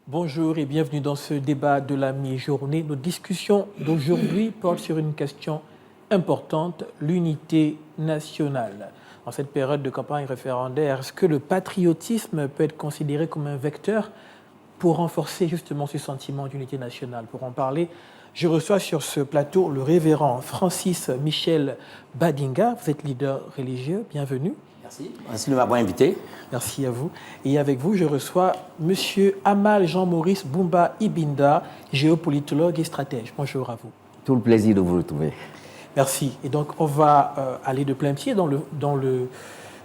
Bonjour et bienvenue dans ce débat de la mi-journée. Nos discussions d'aujourd'hui portent sur une question importante, l'unité nationale. En cette période de campagne référendaire, est-ce que le patriotisme peut être considéré comme un vecteur pour renforcer justement ce sentiment d'unité nationale? Pour en parler, je reçois sur ce plateau le révérend Francis Michel Badinga. Vous êtes leader religieux, bienvenue. Merci de m'avoir invité. Merci à vous. Et avec vous, je reçois M. Amal Jean-Maurice Boumba Ibinda, géopolitologue et stratège. Bonjour à vous. Tout le plaisir de vous retrouver. Merci. Et donc, on va aller de plein pied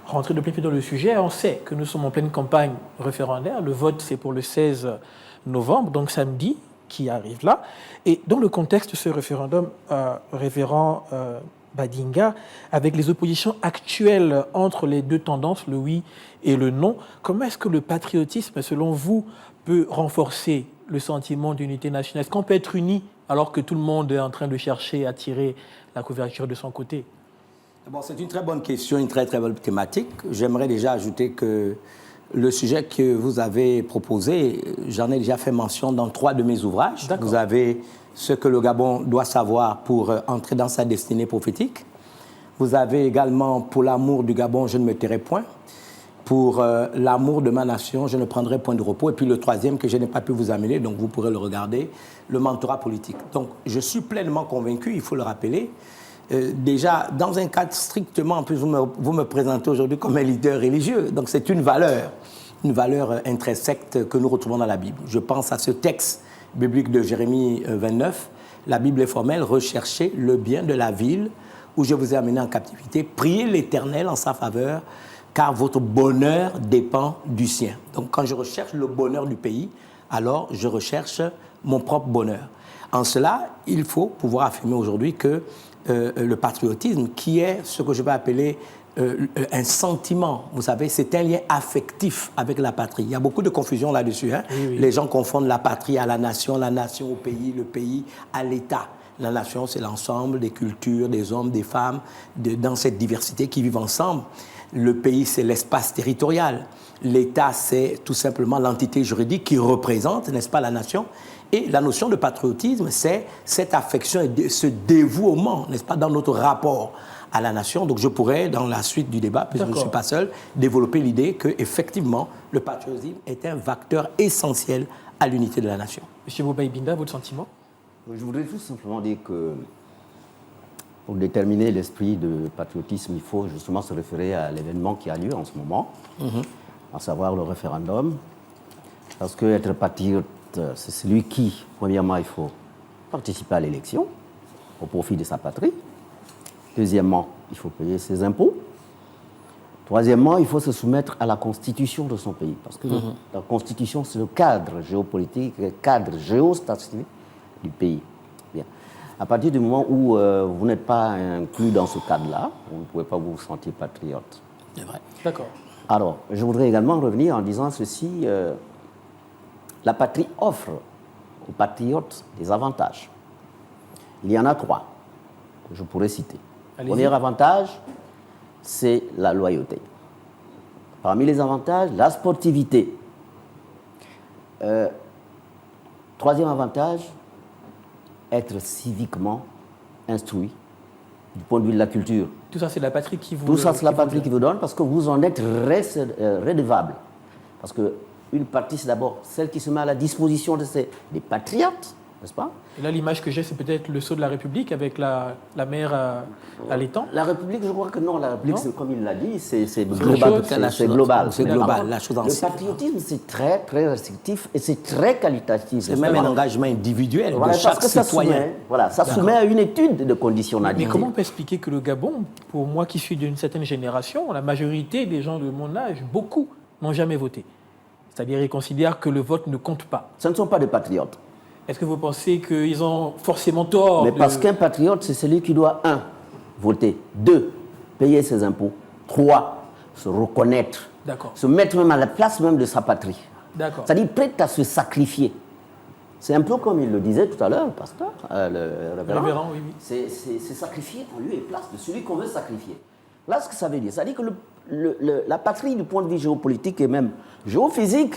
rentrer de plein pied dans le sujet. On sait que nous sommes en pleine campagne référendaire. Le vote, c'est pour le 16 novembre, donc samedi, qui arrive là. Et dans le contexte de ce référendum, révérend Badinga, avec les oppositions actuelles entre les deux tendances, le oui et le non, comment est-ce que le patriotisme, selon vous, peut renforcer le sentiment d'unité nationale? Est-ce qu'on peut être uni alors que tout le monde est en train de chercher à tirer la couverture de son côté? Bon, c'est une très bonne question, une très bonne thématique. J'aimerais déjà ajouter que le sujet que vous avez proposé, j'en ai déjà fait mention dans 3 de mes ouvrages. Vous avez ce que le Gabon doit savoir pour entrer dans sa destinée prophétique. Vous avez également pour l'amour du Gabon, je ne me tairai point. Pour l'amour de ma nation, je ne prendrai point de repos. Et puis le 3e que je n'ai pas pu vous amener, donc vous pourrez le regarder, le mentorat politique. Donc je suis pleinement convaincu, il faut le rappeler. Déjà, dans un cadre strictement, en plus vous me présentez aujourd'hui comme un leader religieux, donc c'est une valeur intrinsèque que nous retrouvons dans la Bible. Je pense à ce texte biblique de Jérémie 29, la Bible est formelle, recherchez le bien de la ville où je vous ai amené en captivité, priez l'Éternel en sa faveur, car votre bonheur dépend du sien. Donc quand je recherche le bonheur du pays, alors je recherche mon propre bonheur. En cela, il faut pouvoir affirmer aujourd'hui que le patriotisme, qui est ce que je vais appeler un sentiment, vous savez, c'est un lien affectif avec la patrie. Il y a beaucoup de confusion là-dessus. Hein? Oui. Les gens confondent la patrie à la nation au pays, le pays à l'État. La nation, c'est l'ensemble des cultures, des hommes, des femmes, dans cette diversité qui vivent ensemble. Le pays, c'est l'espace territorial. L'État, c'est tout simplement l'entité juridique qui représente, n'est-ce pas, la nation. Et la notion de patriotisme, c'est cette affection et ce dévouement, n'est-ce pas, dans notre rapport à la nation. Donc je pourrais, dans la suite du débat, puisque je ne suis pas seul, développer l'idée qu'effectivement, le patriotisme est un facteur essentiel à l'unité de la nation. Monsieur Boumba Ibinda, votre sentiment? Je voudrais tout simplement dire que pour déterminer l'esprit de patriotisme, il faut justement se référer à l'événement qui a lieu en ce moment, à savoir le référendum. Parce qu'être patriote, c'est celui qui, premièrement, il faut participer à l'élection au profit de sa patrie. Deuxièmement, il faut payer ses impôts. Troisièmement, il faut se soumettre à la constitution de son pays. Parce que la constitution, c'est le cadre géopolitique, le cadre géostatistique du pays. Bien. À partir du moment où vous n'êtes pas inclus dans ce cadre-là, vous ne pouvez pas vous sentir patriote. C'est vrai. D'accord. Alors, je voudrais également revenir en disant ceci. La patrie offre aux patriotes des avantages. Il y en a 3 que je pourrais citer. Le premier avantage, c'est la loyauté. Parmi les avantages, la sportivité. Troisième avantage, être civiquement instruit du point de vue de la culture. Tout ça, c'est la patrie qui vous... Tout ça, c'est la patrie qui vous donne parce que vous en êtes redevable. Parce qu'une partie, c'est d'abord celle qui se met à la disposition des patriotes, n'est-ce pas? Et là, l'image que j'ai, c'est peut-être le sceau de la République avec la mer à l'étang. La République, je crois que non. La République, comme il l'a dit, c'est global. C'est global. C'est global, la chose Le patriotisme, c'est très, très restrictif et c'est très qualitatif. C'est même un engagement individuel de chaque citoyen. Ça soumet à une étude de conditionnalité. Mais comment on peut expliquer que le Gabon, pour moi qui suis d'une certaine génération, la majorité des gens de mon âge, beaucoup, n'ont jamais voté? C'est-à-dire, ils considèrent que le vote ne compte pas. Ce ne sont pas des patriotes. Est-ce que vous pensez qu'ils ont forcément tort? Mais parce qu'un patriote, c'est celui qui doit, 1, voter, 2, payer ses impôts, 3, se reconnaître, se mettre même à la place même de sa patrie. C'est-à-dire prêt à se sacrifier. C'est un peu comme il le disait tout à l'heure, le pasteur, le révérend. Oui. C'est sacrifier en lieu et place de celui qu'on veut sacrifier. Là, ce que ça veut dire, c'est-à-dire que la patrie, du point de vue géopolitique et même géophysique,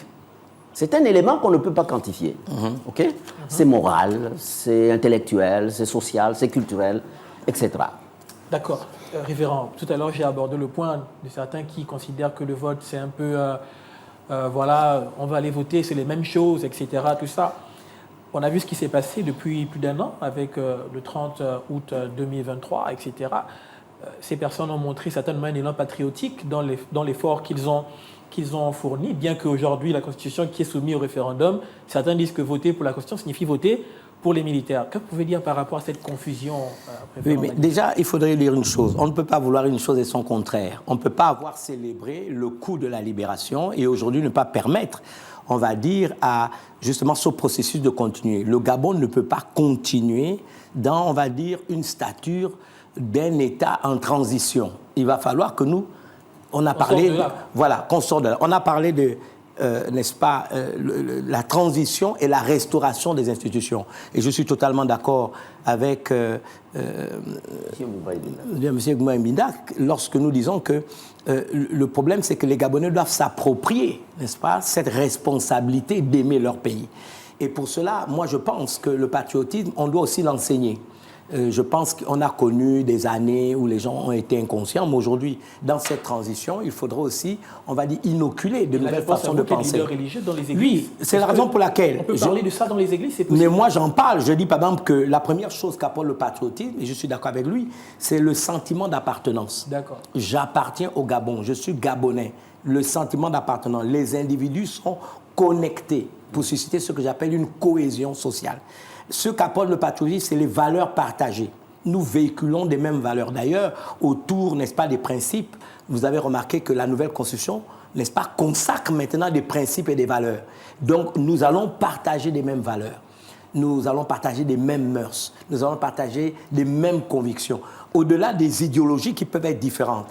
C'est un élément qu'on ne peut pas quantifier. Ok? C'est moral, c'est intellectuel, c'est social, c'est culturel, etc. D'accord. Révérend, tout à l'heure j'ai abordé le point de certains qui considèrent que le vote c'est un peu, voilà, on va aller voter, c'est les mêmes choses, etc. Tout ça. On a vu ce qui s'est passé depuis plus d'un an avec le 30 août 2023, etc. Ces personnes ont montré certainement un élan patriotique dans l'effort qu'ils ont fourni, bien qu'aujourd'hui la Constitution qui est soumise au référendum, certains disent que voter pour la Constitution signifie voter pour les militaires. Que vous pouvez dire par rapport à cette confusion Oui, mais déjà, il faudrait dire une chose. On ne peut pas vouloir une chose et son contraire. On ne peut pas avoir célébré le coup de la libération et aujourd'hui ne pas permettre, on va dire, à justement ce processus de continuer. Le Gabon ne peut pas continuer dans, on va dire, une stature d'un État en transition. Il va falloir que nous, on a parlé, voilà, qu'on sorte de là. On a parlé de, n'est-ce pas, la transition et la restauration des institutions. Et je suis totalement d'accord avec M. Goumaï Mbinda lorsque nous disons que le problème, c'est que les Gabonais doivent s'approprier, n'est-ce pas, cette responsabilité d'aimer leur pays. Et pour cela, moi, je pense que le patriotisme, on doit aussi l'enseigner. Je pense qu'on a connu des années où les gens ont été inconscients, mais aujourd'hui, dans cette transition, il faudra aussi, on va dire, inoculer de nouvelles façons de penser. Religieux dans les églises. Oui, c'est la raison pour laquelle... On peut parler de ça dans les églises, c'est possible. Mais moi, j'en parle. Je dis, par exemple, que la première chose qu'apporte le patriotisme, et je suis d'accord avec lui, c'est le sentiment d'appartenance. D'accord. J'appartiens au Gabon, je suis Gabonais. Le sentiment d'appartenance. Les individus sont connectés pour susciter ce que j'appelle une cohésion sociale. Ce qu'apporte le patriotisme, c'est les valeurs partagées. Nous véhiculons des mêmes valeurs. D'ailleurs, autour, n'est-ce pas, des principes, vous avez remarqué que la nouvelle Constitution, n'est-ce pas, consacre maintenant des principes et des valeurs. Donc, nous allons partager des mêmes valeurs. Nous allons partager des mêmes mœurs. Nous allons partager des mêmes convictions. Au-delà des idéologies qui peuvent être différentes.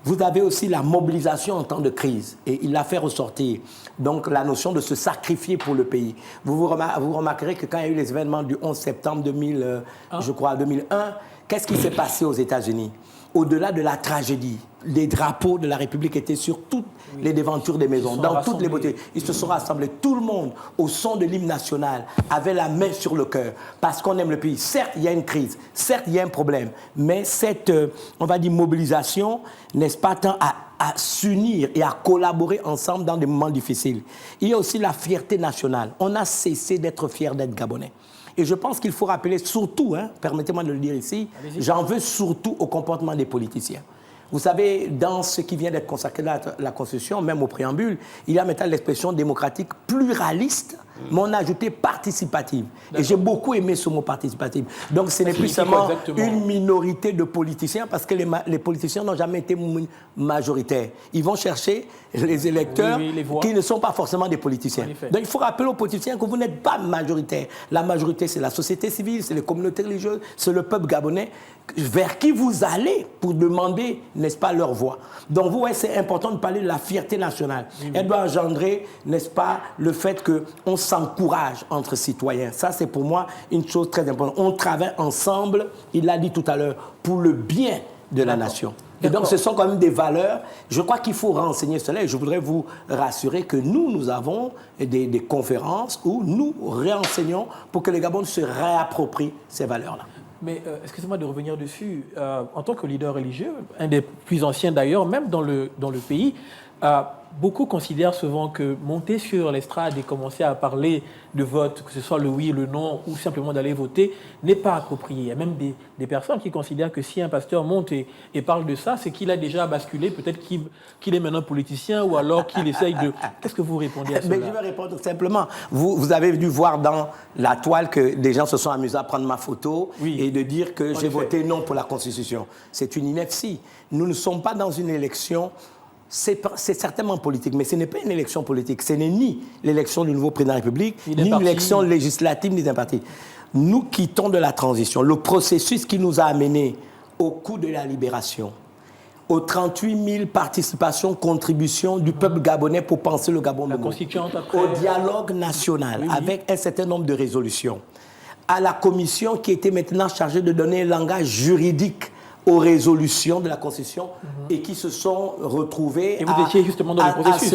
Vous avez aussi la mobilisation en temps de crise, et il l'a fait ressortir. Donc, la notion de se sacrifier pour le pays. Vous remarquerez que quand il y a eu les événements du 11 septembre 2001, qu'est-ce qui s'est passé aux États-Unis? Au-delà de la tragédie, les drapeaux de la République étaient sur toutes les devantures des maisons, dans toutes les beautés. Ils se sont rassemblés. Tout le monde, au son de l'hymne national, avait la main sur le cœur, parce qu'on aime le pays. Certes, il y a une crise, certes, il y a un problème, mais cette, on va dire, mobilisation, n'est-ce pas, tend à s'unir et à collaborer ensemble dans des moments difficiles. Il y a aussi la fierté nationale. On a cessé d'être fiers d'être Gabonais. Et je pense qu'il faut rappeler surtout, permettez-moi de le dire ici, j'en veux surtout au comportement des politiciens. Vous savez, dans ce qui vient d'être consacré à la Constitution, même au préambule, il y a maintenant l'expression démocratique pluraliste, mais on a ajouté participative. Et j'ai beaucoup aimé ce mot participative. Donc ce n'est plus seulement une minorité de politiciens, parce que les politiciens n'ont jamais été majoritaires. Ils vont chercher les électeurs qui ne sont pas forcément des politiciens. Donc il faut rappeler aux politiciens que vous n'êtes pas majoritaire. La majorité, c'est la société civile, c'est les communautés religieuses, c'est le peuple gabonais, vers qui vous allez pour demander, n'est-ce pas, leur voix. Donc vous voyez, c'est important de parler de la fierté nationale. Elle doit engendrer, n'est-ce pas, le fait qu'on s'encourage entre citoyens. Ça, c'est pour moi une chose très importante. On travaille ensemble, il l'a dit tout à l'heure, pour le bien de la nation. Et donc, ce sont quand même des valeurs. Je crois qu'il faut renseigner cela. Et je voudrais vous rassurer que nous avons des conférences où nous réenseignons pour que les Gabonais se réapproprient ces valeurs-là. Mais excusez-moi de revenir dessus. En tant que leader religieux, un des plus anciens d'ailleurs, même dans le pays, beaucoup considèrent souvent que monter sur l'estrade et commencer à parler de vote, que ce soit le oui, le non, ou simplement d'aller voter, n'est pas approprié. Il y a même des personnes qui considèrent que si un pasteur monte et parle de ça, c'est qu'il a déjà basculé, peut-être qu'il est maintenant politicien, ou alors qu'il essaye de... Qu'est-ce que vous répondez à cela? Mais je vais répondre simplement. Vous avez dû voir dans la toile que des gens se sont amusés à prendre ma photo et de dire que j'ai voté non pour la Constitution. C'est une ineptie. Nous ne sommes pas dans une élection... C'est certainement politique, mais ce n'est pas une élection politique. Ce n'est ni l'élection du nouveau président de la République, ni l'élection législative, ni d'un parti. Nous quittons de la transition. Le processus qui nous a amenés au coup de la libération, aux 38 000 participations, contributions du peuple gabonais pour penser le Gabon nouveau, au dialogue national avec un certain nombre de résolutions, à la commission qui était maintenant chargée de donner un langage juridique aux résolutions de la Constitution et qui se sont retrouvés et vous étiez justement dans le processus.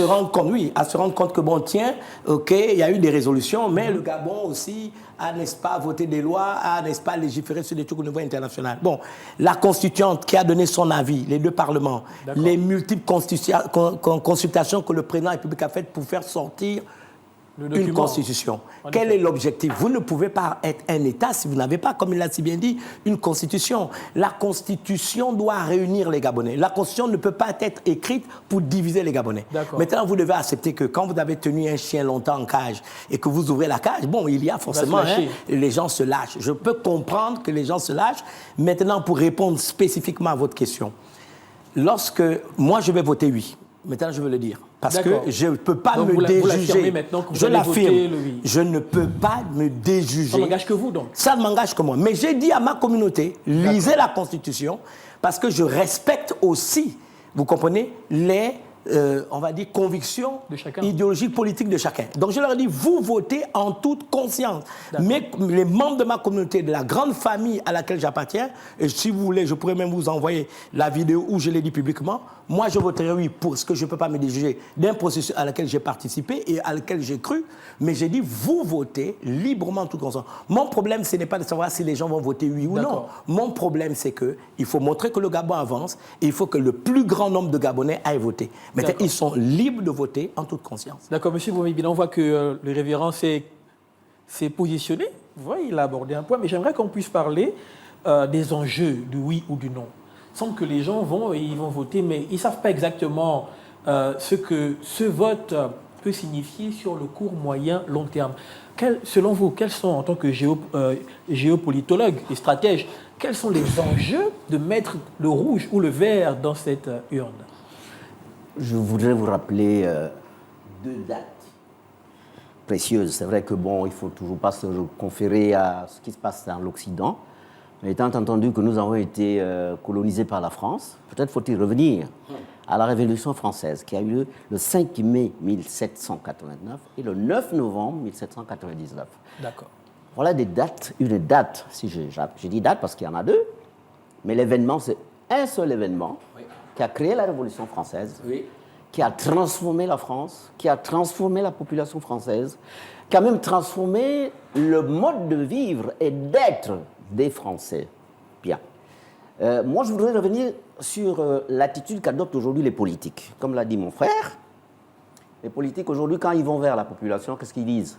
à se rendre compte que bon, tiens, ok, il y a eu des résolutions, mais le Gabon aussi a, n'est-ce pas, voté des lois, a, n'est-ce pas, légiféré sur des trucs au niveau international. Bon, la Constituante qui a donné son avis, les deux parlements, les multiples consultations que le président de la République a faites pour faire sortir une constitution. Quel est l'objectif? Vous ne pouvez pas être un État si vous n'avez pas, comme il l'a si bien dit, une constitution. La constitution doit réunir les Gabonais. La constitution ne peut pas être écrite pour diviser les Gabonais. Maintenant, vous devez accepter que quand vous avez tenu un chien longtemps en cage et que vous ouvrez la cage, bon, il y a forcément, les gens se lâchent. Je peux comprendre que les gens se lâchent. Maintenant, pour répondre spécifiquement à votre question, lorsque moi, je vais voter oui. Maintenant, je veux le dire. Parce que je ne peux pas me déjuger. Je l'affirme. Je ne peux pas me déjuger. Ça n'engage que vous, donc? Ça ne m'engage que moi. Mais j'ai dit à ma communauté, lisez la Constitution, parce que je respecte aussi, vous comprenez, les, on va dire, convictions idéologiques, politiques de chacun. Donc je leur ai dit, vous votez en toute conscience. Mais les membres de ma communauté, de la grande famille à laquelle j'appartiens, et si vous voulez, je pourrais même vous envoyer la vidéo où je l'ai dit publiquement, moi je voterai oui pour ce que je ne peux pas me déjuger d'un processus à laquel j'ai participé et à lequel j'ai cru, mais j'ai dit, vous votez librement en toute conscience. Mon problème, ce n'est pas de savoir si les gens vont voter oui ou non. Mon problème, c'est qu'il faut montrer que le Gabon avance et il faut que le plus grand nombre de Gabonais aillent voter. Maintenant, ils sont libres de voter en toute conscience. D'accord, M. Boumé-Billa, on voit que le révérend s'est positionné. Vous voyez, il a abordé un point, mais j'aimerais qu'on puisse parler des enjeux du oui ou du non. Il semble que les gens vont et ils vont voter, mais ils ne savent pas exactement ce que ce vote peut signifier sur le court, moyen, long terme. Selon vous, quels sont, en tant que géopolitologue et stratège, quels sont les enjeux de mettre le rouge ou le vert dans cette urne? Je voudrais vous rappeler deux dates précieuses. C'est vrai que bon, il ne faut toujours pas se conférer à ce qui se passe dans l'Occident. Mais étant entendu que nous avons été colonisés par la France, peut-être faut-il revenir à la Révolution française qui a eu lieu le 5 mai 1789 et le 9 novembre 1799. D'accord. Voilà des dates, une date, si j'ai dit date parce qu'il y en a deux, mais l'événement, c'est un seul événement qui a créé la Révolution française, qui a transformé la France, qui a transformé la population française, qui a même transformé le mode de vivre et d'être des Français. Bien. Moi, je voudrais revenir sur l'attitude qu'adoptent aujourd'hui les politiques. Comme l'a dit mon frère, les politiques aujourd'hui, quand ils vont vers la population, qu'est-ce qu'ils disent?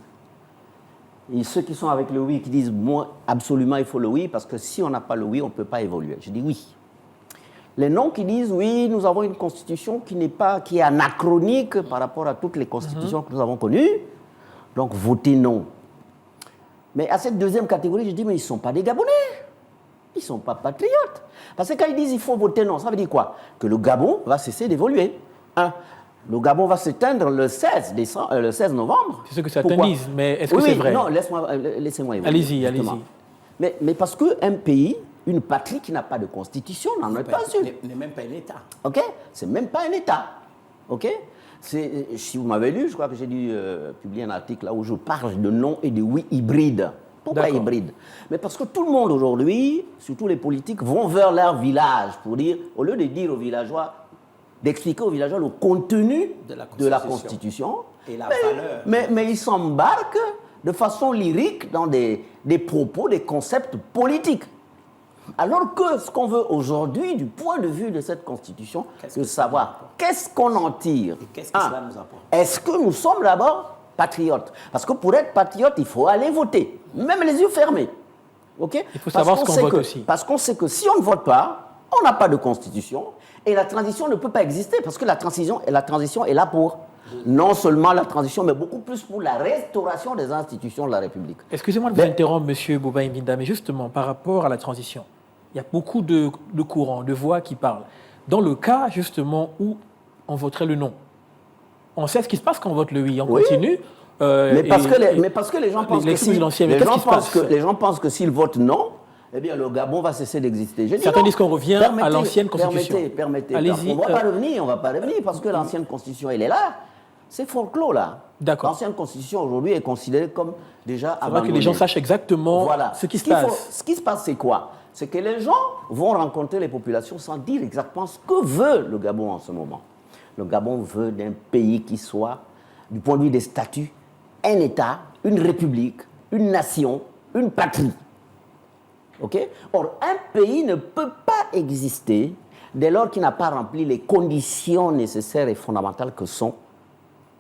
Et ceux qui sont avec le oui, qui disent, moi, absolument, il faut le oui, parce que si on n'a pas le oui, on ne peut pas évoluer. Je dis oui. Les non qui disent, oui, nous avons une constitution qui est anachronique par rapport à toutes les constitutions que nous avons connues, donc votez non. Mais à cette deuxième catégorie, je dis, mais ils ne sont pas des Gabonais. Ils ne sont pas patriotes. Parce que quand ils disent, il faut voter non, ça veut dire quoi? Que le Gabon va cesser d'évoluer. Le Gabon va s'éteindre le 16 novembre. C'est ce que certains disent, mais est-ce que c'est vrai? Non, laissez-moi évoluer. Allez-y. Mais parce qu'un pays, une patrie qui n'a pas de constitution n'en est pas une. N'est même pas un État. OK? C'est même pas un État. OK? Si vous m'avez lu, je crois que j'ai dû publier un article là où je parle de non et de oui hybride. Pourquoi hybride? Mais parce que tout le monde aujourd'hui, surtout les politiques, vont vers leur village pour dire, au lieu de dire aux villageois, d'expliquer aux villageois le contenu de la Constitution, et la valeur. Mais ils s'embarquent de façon lyrique dans des propos, des concepts politiques. Alors que ce qu'on veut aujourd'hui, du point de vue de cette Constitution, c'est de savoir qu'est-ce qu'on en tire. Et qu'est-ce que cela nous apporte? Est-ce que nous sommes d'abord patriotes? Parce que pour être patriote, il faut aller voter, même les yeux fermés. Okay? Il faut savoir ce qu'on vote aussi. Parce qu'on sait que si on ne vote pas, on n'a pas de Constitution et la transition ne peut pas exister parce que la transition est là pour non seulement la transition, mais beaucoup plus pour la restauration des institutions de la République. Excusez-moi de vous interrompre, M. Boumé-Billa, mais justement, par rapport à la transition, il y a beaucoup de courants, de voix qui parlent. Dans le cas, justement, où on voterait le non, on sait ce qui se passe quand on vote le oui. On continue. Mais parce que les gens pensent les gens pensent que s'ils votent non, eh bien, le Gabon va cesser d'exister. Certains disent qu'on revient à l'ancienne Constitution. Permettez. Allez-y. On ne va pas revenir parce que l'ancienne Constitution, elle est là. C'est folklore, là. D'accord. L'ancienne Constitution, aujourd'hui, est considérée comme déjà abandonnée. C'est vrai que les gens sachent exactement ce qui se passe. Ce qui se passe, c'est quoi? c'est que les gens vont rencontrer les populations sans dire exactement ce que veut le Gabon en ce moment. Le Gabon veut d'un pays qui soit, du point de vue des statuts, un État, une république, une nation, une patrie. Okay? Or, un pays ne peut pas exister dès lors qu'il n'a pas rempli les conditions nécessaires et fondamentales que sont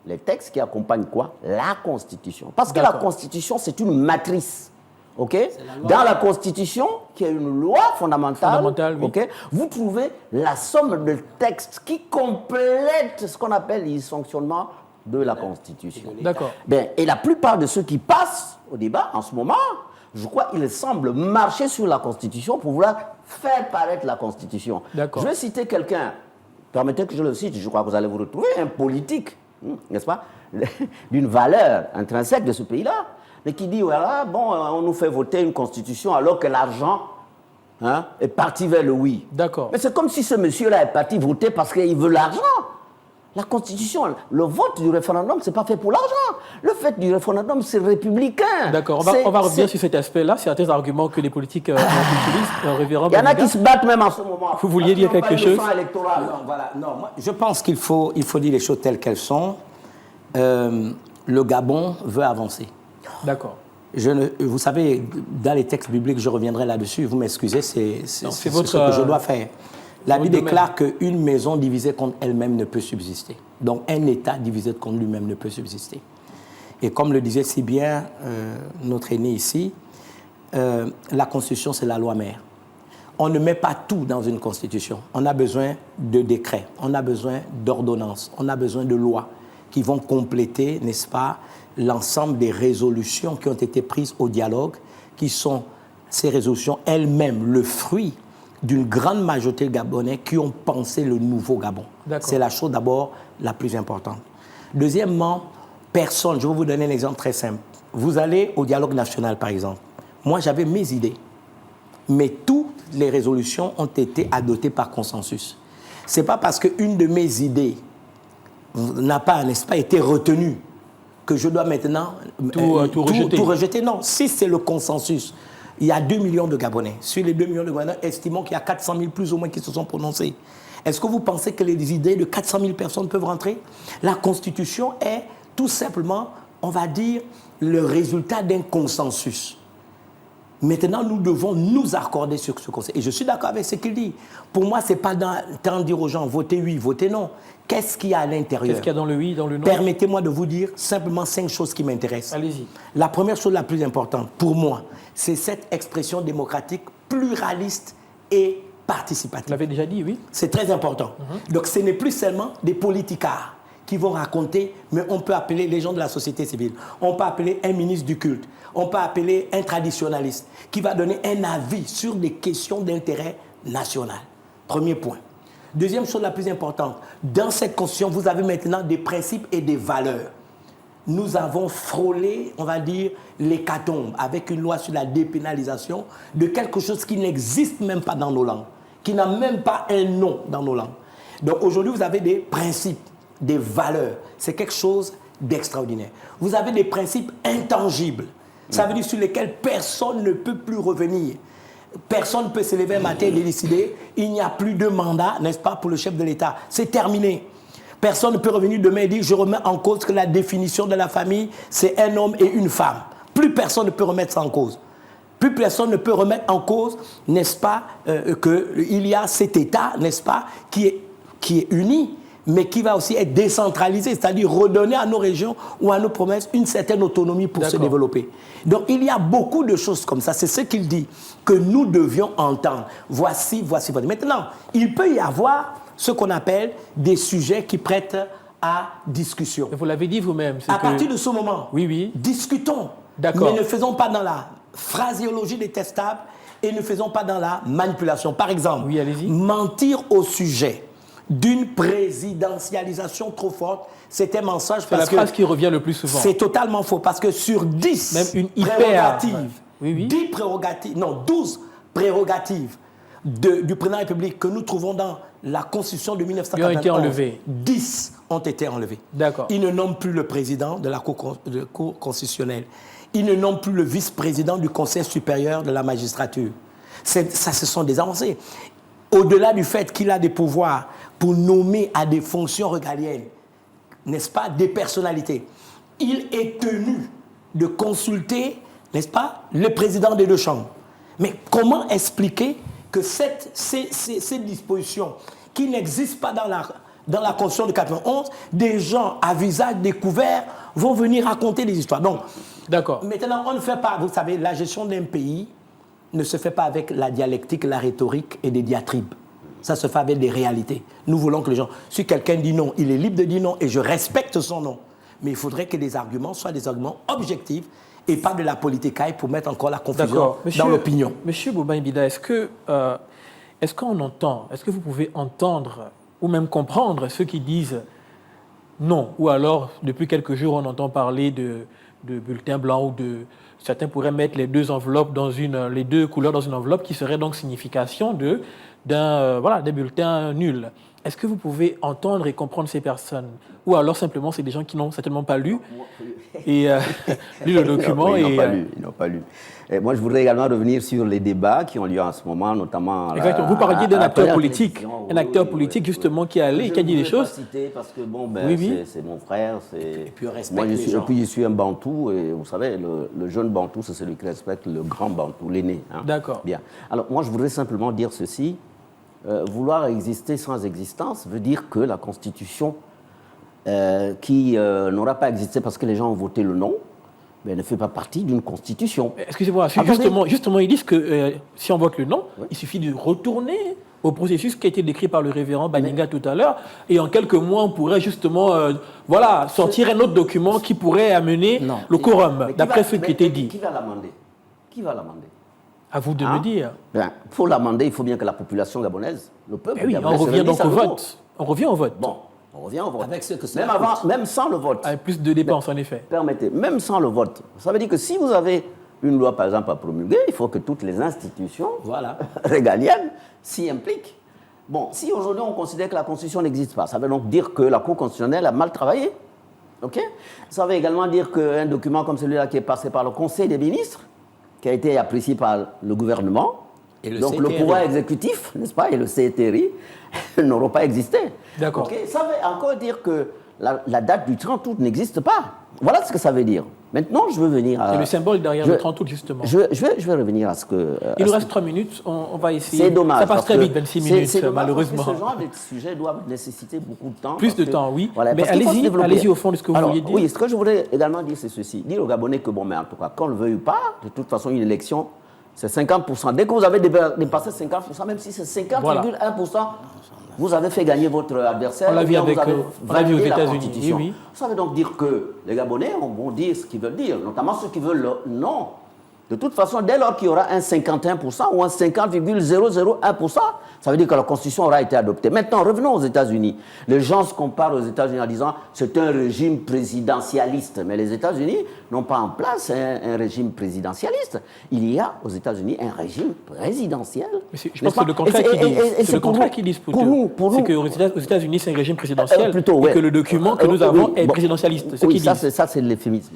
les textes qui accompagnent quoi? La Constitution. Parce que la Constitution, c'est une matrice. Okay? Dans la Constitution, qui est une loi fondamentale, oui. Okay, vous trouvez la somme de textes qui complètent ce qu'on appelle les fonctionnements de la Constitution. D'accord. Et la plupart de ceux qui passent au débat en ce moment, je crois qu'ils semblent marcher sur la Constitution pour vouloir faire paraître la Constitution. Je vais citer quelqu'un, permettez que je le cite, je crois que vous allez vous retrouver, un politique, n'est-ce pas, d'une valeur intrinsèque de ce pays-là, mais qui dit, voilà, bon, on nous fait voter une constitution alors que l'argent est parti vers le oui. D'accord. Mais c'est comme si ce monsieur-là est parti voter parce qu'il veut l'argent. La constitution, le vote du référendum, c'est pas fait pour l'argent. Le fait du référendum, c'est républicain. D'accord, on va revenir sur cet aspect-là, certains arguments que les politiques utilisent. Il y en a qui se battent même en ce moment. Vous vouliez dire quelque chose? Moi, je pense qu'il faut dire les choses telles qu'elles sont. Le Gabon veut avancer. D'accord. Vous savez, dans les textes bibliques, je reviendrai là-dessus, vous m'excusez, c'est ce que je dois faire. La Bible déclare qu'une maison divisée contre elle-même ne peut subsister. Donc un État divisé contre lui-même ne peut subsister. Et comme le disait si bien notre aîné ici, la Constitution, c'est la loi mère. On ne met pas tout dans une Constitution. On a besoin de décrets, on a besoin d'ordonnances, on a besoin de lois qui vont compléter, n'est-ce pas, l'ensemble des résolutions qui ont été prises au dialogue, qui sont ces résolutions elles-mêmes le fruit d'une grande majorité de Gabonais qui ont pensé le nouveau Gabon. C'est la chose d'abord la plus importante. Deuxièmement, personne, je vais vous donner un exemple très simple. Vous allez au dialogue national, par exemple. Moi, j'avais mes idées, mais toutes les résolutions ont été adoptées par consensus. Ce n'est pas parce qu'une de mes idées n'a pas, n'est-ce pas, été retenue que je dois maintenant tout rejeter. Non, si c'est le consensus, il y a 2 millions de Gabonais. Sur les 2 millions de Gabonais, estimons qu'il y a 400 000 plus ou moins qui se sont prononcés. Est-ce que vous pensez que les idées de 400 000 personnes peuvent rentrer? La Constitution est tout simplement, on va dire, le résultat d'un consensus. Maintenant, nous devons nous accorder sur ce conseil. Et je suis d'accord avec ce qu'il dit. Pour moi, ce n'est pas tant de dire aux gens, votez oui, votez non. Qu'est-ce qu'il y a à l'intérieur? Qu'est-ce qu'il y a dans le oui, dans le non? Permettez-moi de vous dire simplement 5 choses qui m'intéressent. Allez-y. La première chose la plus importante, pour moi, c'est cette expression démocratique pluraliste et participative. Vous l'avez déjà dit, oui. C'est très important. Donc, ce n'est plus seulement des politicards qui vont raconter, mais on peut appeler les gens de la société civile, on peut appeler un ministre du culte, on peut appeler un traditionnaliste qui va donner un avis sur des questions d'intérêt national. Premier point. Deuxième chose la plus importante, dans cette constitution, vous avez maintenant des principes et des valeurs. Nous avons frôlé, on va dire, l'hécatombe avec une loi sur la dépénalisation de quelque chose qui n'existe même pas dans nos langues, qui n'a même pas un nom dans nos langues. Donc aujourd'hui, vous avez des principes, des valeurs. C'est quelque chose d'extraordinaire. Vous avez des principes intangibles. Ça veut dire sur lesquels personne ne peut plus revenir. Personne ne peut se lever un matin et décider, il n'y a plus de mandat, n'est-ce pas, pour le chef de l'État. C'est terminé. Personne ne peut revenir demain et dire, je remets en cause que la définition de la famille, c'est un homme et une femme. Plus personne ne peut remettre ça en cause. Plus personne ne peut remettre en cause, n'est-ce pas, qu'il y a cet État, n'est-ce pas, qui est uni, mais qui va aussi être décentralisé, c'est-à-dire redonner à nos régions ou à nos provinces une certaine autonomie pour se développer. Donc il y a beaucoup de choses comme ça, c'est ce qu'il dit, que nous devions entendre. Voici. Maintenant, il peut y avoir ce qu'on appelle des sujets qui prêtent à discussion. Vous l'avez dit vous-même. À partir de ce moment, discutons, mais ne faisons pas dans la phraséologie détestable et ne faisons pas dans la manipulation. Par exemple, mentir au sujet d'une présidentialisation trop forte, c'est un mensonge. C'est la phrase qui revient le plus souvent. C'est totalement faux, parce que sur 10 même une prérogatives, 10 prérogatives, non, 12 prérogatives du président de la République que nous trouvons dans la Constitution de 1991, ont été enlevées. 10 ont été enlevés. D'accord. Ils ne nomment plus le président de la Cour constitutionnelle. Ils ne nomment plus le vice-président du Conseil supérieur de la magistrature. Ça, ce sont des avancées. Au-delà du fait qu'il a des pouvoirs pour nommer à des fonctions régaliennes, n'est-ce pas, des personnalités, il est tenu de consulter, n'est-ce pas, le président des deux chambres. Mais comment expliquer que ces dispositions qui n'existent pas dans la Constitution de 91, des gens à visage découvert vont venir raconter des histoires. Donc, d'accord. Maintenant, on ne fait pas, vous savez, la gestion d'un pays ne se fait pas avec la dialectique, la rhétorique et des diatribes. Ça se fait avec des réalités. Nous voulons que les gens, si quelqu'un dit non, il est libre de dire non et je respecte son non. Mais il faudrait que les arguments soient des arguments objectifs et pas de la politicaille pour mettre encore la confusion dans l'opinion. Monsieur Bouba Mbida, est-ce que vous pouvez entendre ou même comprendre ceux qui disent non, ou alors depuis quelques jours on entend parler de bulletins blancs ou certains pourraient mettre les deux couleurs dans une enveloppe qui serait donc signification des bulletins nuls. Est-ce que vous pouvez entendre et comprendre ces personnes? Ou alors simplement c'est des gens qui n'ont certainement pas lu lu le document Ils n'ont pas lu. Et moi, je voudrais également revenir sur les débats qui ont lieu en ce moment, notamment... Exactement. Vous parliez d'un acteur politique. Un acteur politique, justement, qui est allé et qui a dit des choses. Je ne vais pas citer parce que, c'est mon frère. Et puis, moi, je suis un Bantou. Et vous savez, le jeune Bantou, c'est celui qui respecte le grand Bantou, l'aîné. Hein. D'accord. Bien. Alors, moi, je voudrais simplement dire ceci. Vouloir exister sans existence veut dire que la Constitution, qui n'aura pas existé parce que les gens ont voté le non, mais elle ne fait pas partie d'une constitution. Excusez-moi, justement, ils disent que si on vote le non, il suffit de retourner au processus qui a été décrit par le révérend Baninga tout à l'heure, et en quelques mois, on pourrait justement sortir un autre document qui pourrait amener le quorum, d'après ce qui était dit. Qui va l'amender? À vous de me dire. Pour l'amender, il faut bien que la population gabonaise, le peuple on revient donc au vote. On revient au vote. Bon. On revient au vote. Avec ce que même sans le vote. Avec plus de dépenses, en effet. Permettez, même sans le vote. Ça veut dire que si vous avez une loi, par exemple, à promulguer, il faut que toutes les institutions régaliennes s'y impliquent. Bon, si aujourd'hui on considère que la Constitution n'existe pas, ça veut donc dire que la Cour constitutionnelle a mal travaillé. OK ? Ça veut également dire qu'un document comme celui-là qui est passé par le Conseil des ministres, qui a été apprécié par le gouvernement, donc le pouvoir exécutif, n'est-ce pas, et le CTRI n'auront pas existé. D'accord. Okay, ça veut encore dire que la date du 30 août n'existe pas. Voilà ce que ça veut dire. Maintenant, je veux venir à... Et le symbole derrière le 30 août, justement. Je vais revenir à ce que... Il nous reste 3 minutes, on va essayer. C'est dommage. Ça passe très vite, 26 minutes, malheureusement. Ce genre de sujets doivent nécessiter beaucoup de temps. Plus de temps, oui. Voilà, mais allez-y au fond de ce que vous vouliez dire. Oui, ce que je voudrais également dire, c'est ceci. Dire aux Gabonais que, mais en tout cas, qu'on le veuille ou pas, de toute façon, une élection, c'est 50%. Dès que vous avez dépassé 50%, même si c'est 50,1%, vous avez fait gagner votre adversaire. On l'a vu aux États-Unis. Oui. Ça veut donc dire que les Gabonais vont dire ce qu'ils veulent dire, notamment ceux qui veulent non. De toute façon, dès lors qu'il y aura un 51% ou un 50,001%, ça veut dire que la Constitution aura été adoptée. Maintenant, revenons aux États-Unis. Les gens se comparent aux États-Unis en disant c'est un régime présidentialiste. Mais les États-Unis n'ont pas en place un régime présidentialiste. Il y a aux États-Unis un régime présidentiel. Mais je pense que c'est le contraire c'est le contraire qui dispute. C'est qu'aux États-Unis, c'est un régime présidentiel plutôt, et que le document que nous avons est présidentialiste. Ça, c'est l'euphémisme.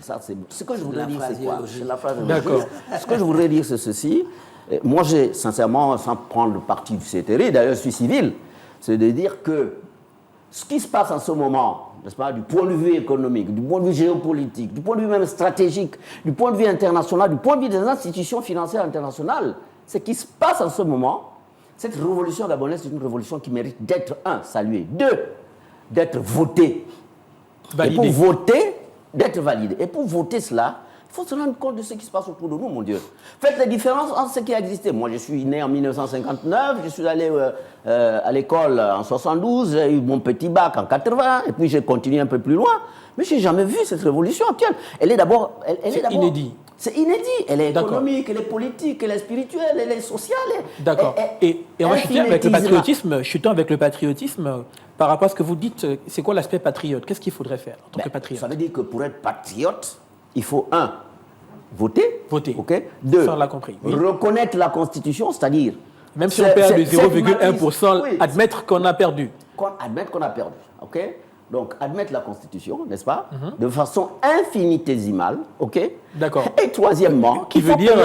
Ce que je voudrais dire, c'est quoi? C'est la phrase. D'accord. Ce que je voudrais dire, c'est ceci. Moi, j'ai sincèrement, sans prendre le parti du CTRI, d'ailleurs, je suis civil, c'est de dire que ce qui se passe en ce moment, n'est-ce pas, du point de vue économique, du point de vue géopolitique, du point de vue même stratégique, du point de vue international, du point de vue des institutions financières internationales, ce qui se passe en ce moment, cette révolution gabonaise, c'est une révolution qui mérite d'être, saluée, d'être votée. Validée. Et pour voter, d'être validée. Et pour voter cela, il faut se rendre compte de ce qui se passe autour de nous, mon Dieu. Faites la différence entre ce qui a existé. Moi, je suis né en 1959, je suis allé à l'école en 72, j'ai eu mon petit bac en 80, et puis j'ai continué un peu plus loin. Mais je n'ai jamais vu cette révolution actuelle. Elle est d'abord... C'est inédit. C'est inédit. Elle est économique, elle est politique, elle est spirituelle, elle est sociale. D'accord. Et on va chuter avec le patriotisme. Chutons avec le patriotisme. Par rapport à ce que vous dites, c'est quoi l'aspect patriote? Qu'est-ce qu'il faudrait faire en tant que patriote? Ça veut dire que pour être patriote, il faut, voter. Okay. 2, ça, on l'a compris. Oui. Reconnaître la Constitution, c'est-à-dire... Même si on perd de 0,1%, admettre qu'on a perdu. Admettre qu'on a perdu, OK? Donc, admettre la Constitution, n'est-ce pas, de façon infinitésimale, OK? D'accord. Et troisièmement, qui veut dire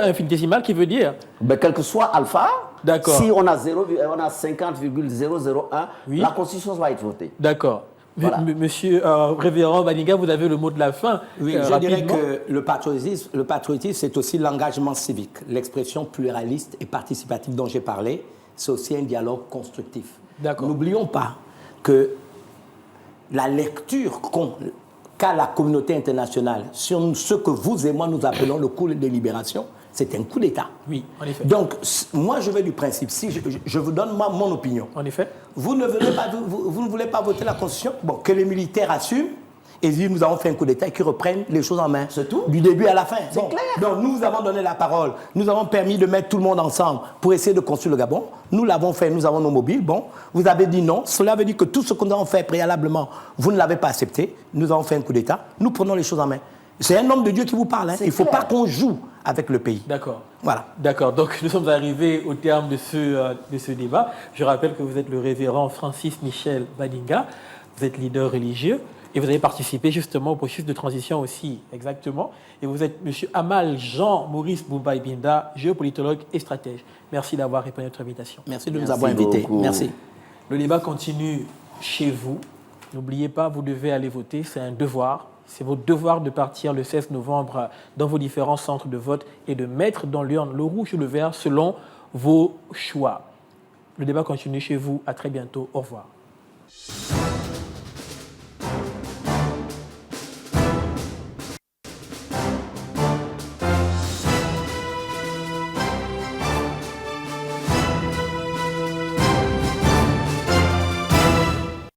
infinitésimal, qui veut dire quel que soit alpha, d'accord. Si on a 50,001, la Constitution va être votée. D'accord. Voilà. Monsieur Révérend Badinga, vous avez le mot de la fin. Oui, je dirais que le patriotisme, c'est aussi l'engagement civique, l'expression pluraliste et participative dont j'ai parlé. C'est aussi un dialogue constructif. N'oublions pas que la lecture qu'a la communauté internationale sur ce que vous et moi nous appelons le coup de libération, c'est un coup d'État. Oui, en effet. Donc, moi, je vais du principe. Si je vous donne mon opinion. En effet. Vous ne voulez pas voter la Constitution? Bon, que les militaires assument et disent nous avons fait un coup d'État et qu'ils reprennent les choses en main. C'est tout. Du début à la fin. C'est clair. Donc, nous avons donné la parole. Nous avons permis de mettre tout le monde ensemble pour essayer de construire le Gabon. Nous l'avons fait, nous avons nos mobiles. Bon, vous avez dit non. Cela veut dire que tout ce que nous avons fait préalablement, vous ne l'avez pas accepté. Nous avons fait un coup d'État. Nous prenons les choses en main. C'est un homme de Dieu qui vous parle. Hein. Il ne faut pas qu'on joue avec le pays. D'accord. Voilà. D'accord. Donc, nous sommes arrivés au terme de ce débat. Je rappelle que vous êtes le révérend Francis Michel Badinga. Vous êtes leader religieux et vous avez participé justement au processus de transition aussi, exactement. Et vous êtes M. Amal Jean-Maurice Boubaye Binda, géopolitologue et stratège. Merci d'avoir répondu à notre invitation. Merci de nous avoir invités. Merci. Le débat continue chez vous. N'oubliez pas, vous devez aller voter. C'est un devoir. C'est votre devoir de partir le 16 novembre dans vos différents centres de vote et de mettre dans l'urne le rouge ou le vert selon vos choix. Le débat continue chez vous. À très bientôt. Au revoir.